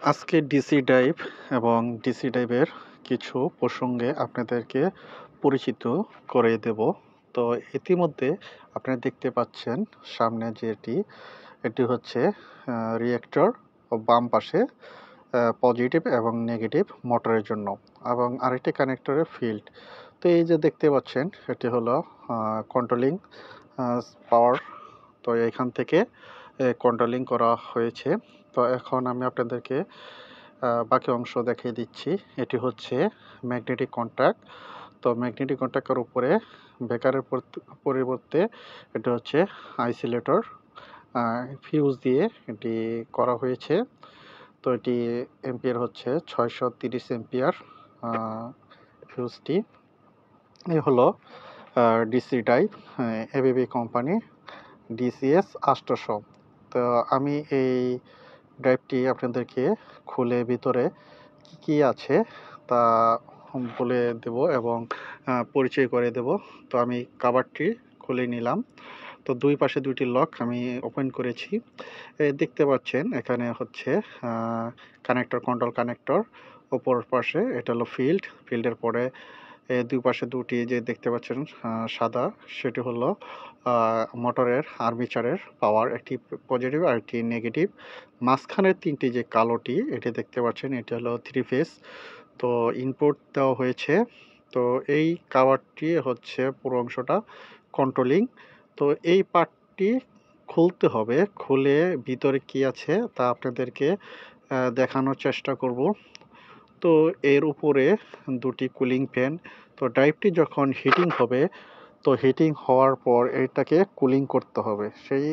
আজকে DC drive এবং DC ড্রাইভের কিছু প্রসঙ্গে আপনাদেরকে পরিচিত করে দেব। তো ইতিমধ্যে আপনারা দেখতে পাচ্ছেন সামনে এটি হচ্ছে রিঅ্যাক্টর ও বাম পাশে পজিটিভ এবং নেগেটিভ মোটরের জন্য এবং আরেকটি কানেক্টরের ফিল্ড। তো এই যে দেখতে পাচ্ছেন এটি হলো কন্ট্রোলিং পাওয়ার। তো এখান থেকে কন্ট্রোলিং করা হয়েছে। তো এখন আমি আপনাদেরকে বাকি অংশ দেখিয়ে দিচ্ছি। এটি হচ্ছে ম্যাগনেটিক কন্ট্যাক্ট। তো ম্যাগনেটিক কন্ট্যাক্টের উপরে বেকারের পরিবর্তে এটা হচ্ছে আইসোলেটর ফিউজ দিয়ে এটি করা হয়েছে। তো এটি এম্পিয়ার হচ্ছে 630 এম্পিয়ার ফিউজটি। এই হলো DC drive, ABB company DCs 800। তো আমি এই ড্রাইভটি আপনাদেরকে খুলে ভিতরে কি আছে তা বলে দেব এবং পরিচয় করে দেব। তো আমি কভারটি খুলে নিলাম। তো দুই পাশে দুইটি লক আমি ওপেন করেছি। দেখতে পাচ্ছেন এখানে হচ্ছে কানেক্টর, কন্ট্রোল কানেক্টর। অপর পাশে এটা হলো ফিল্ডের পরে দুই পাশে দুটি যে দেখতে পাচ্ছেন সাদা, সেটি হলো মোটরের আর্মেচারের পাওয়ার, একটি পজিটিভ আর একটি নেগেটিভ। মাঝখানের তিনটি যে কালোটি এটি দেখতে পাচ্ছেন, এটি হলো 3 ফেজ। তো ইনপুট দেওয়া হয়েছে। তো এই কভারটি হচ্ছে পুরো অংশটা কন্ট্রোলিং। তো এই পার্টটি খুলতে হবে, খুলে ভিতরে কি আছে তা আপনাদেরকে দেখানোর চেষ্টা করব। তো এর উপরে দুটি কুলিং ফ্যান। তো ড্রাইভটি যখন হিটিং হবে, তো হিটিং হওয়ার পর এটাকে কুলিং করতে হবে, সেই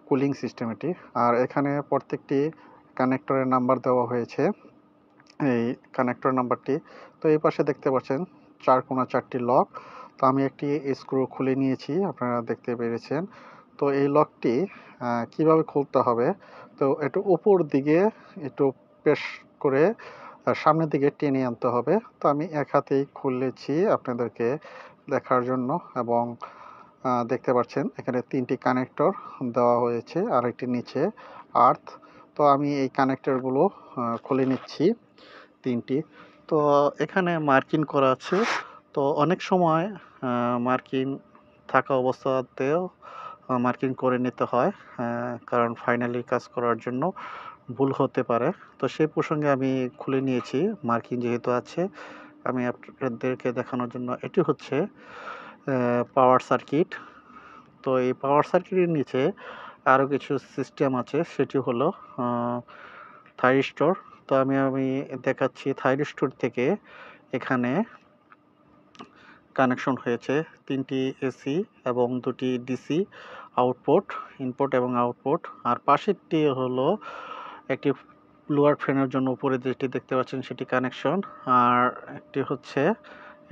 কুলিং সিস্টেম এটি। আর এখানে প্রত্যেকটি কানেক্টরের নাম্বার দেওয়া হয়েছে, এই কানেক্টর নাম্বারটি। তো এই পাশে দেখতে পাচ্ছেন 4 কোণা 4টি লক। তো আমি একটি স্ক্রু খুলে নিয়েছি, আপনারা দেখতে পেরেছেন। তো এই লকটি কিভাবে খুলতে হবে, তো একটু উপর দিকে একটু প্রেস করে সামনের দিকে টেনে আনতে হবে। তো আমি এক হাতেই খুলেছি আপনাদেরকে দেখার জন্য। এবং দেখতে পাচ্ছেন এখানে 3টি কানেক্টর দেওয়া হয়েছে আর একটি নিচে আর্থ। তো আমি এই কানেক্টরগুলো খুলে নিচ্ছি 3টি। তো এখানে মার্কিং করা আছে। তো অনেক সময় মার্কিং থাকা অবস্থাতেও মার্কিং করে নিতে হয়, কারণ ফাইনালি কাজ করার জন্য ভুল হতে পারে। তো সেই প্রসঙ্গে আমি খুলে নিয়েছি, মার্কিং যেহেতু আছে। আমি আপনাদেরকে দেখানোর জন্য, এটি হচ্ছে পাওয়ার সার্কিট। তো এই পাওয়ার সার্কিটের নিচে আরও কিছু সিস্টেম আছে, সেটি হলো থাইরিস্টর। তো আমি দেখাচ্ছি থাইরিস্টর থেকে এখানে কানেকশন হয়েছে 3টি এসি এবং 2টি ডিসি আউটপুট, ইনপুট এবং আউটপুট। আর পাশেরটি হলো একটি লোয়ার ফ্যানের জন্য উপরে যেটি দেখতে পাচ্ছেন সেটি কানেকশন। আর একটি হচ্ছে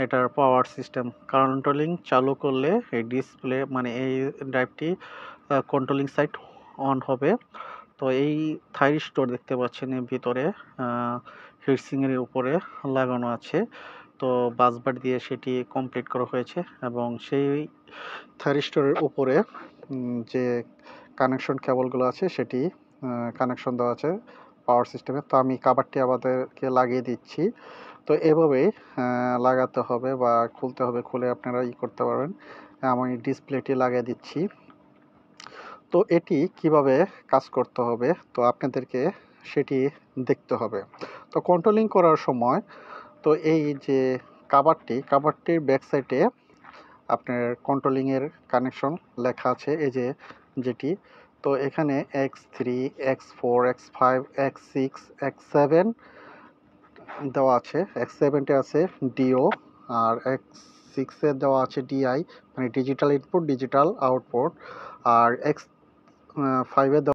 এটার পাওয়ার সিস্টেম। কন্ট্রোলিং চালু করলে এই ডিসপ্লে, মানে এই ড্রাইভটি কন্ট্রোলিং সাইট অন হবে। তো এই থাইরিস্টর দেখতে পাচ্ছেন এর ভিতরে হিটসিংয়ের উপরে লাগানো আছে। তো বাসবার দিয়ে সেটি কমপ্লিট করা হয়েছে এবং সেই থাইরিস্টরের উপরে যে কানেকশন কেবলগুলো আছে সেটি কানেকশন দেওয়া আছে পাওয়ার সিস্টেমে। তো আমি কভারটি আমাদেরকে লাগিয়ে দিচ্ছি। তো এভাবেই লাগাতে হবে বা খুলতে হবে, খুলে আপনারা করতে পারবেন। আমি ডিসপ্লেটি লাগিয়ে দিচ্ছি। তো এটি কিভাবে কাজ করতে হবে, তো আপনাদেরকে সেটি দেখতে হবে। তো কন্ট্রোলিং করার সময়, তো এই যে কভারটির ব্যাক সাইডে আপনার কন্ট্রোলিংয়ের কানেকশন লেখা আছে, এই যে যেটি। তো এখানে X3, X4, X5, X6, X7 দেওয়া আছে। X7-তে আছে ডিও, আর X6-এ দেওয়া আছে ডিআই, মানে ডিজিটাল ইনপুট ডিজিটাল আউটপুট। আর X5-এ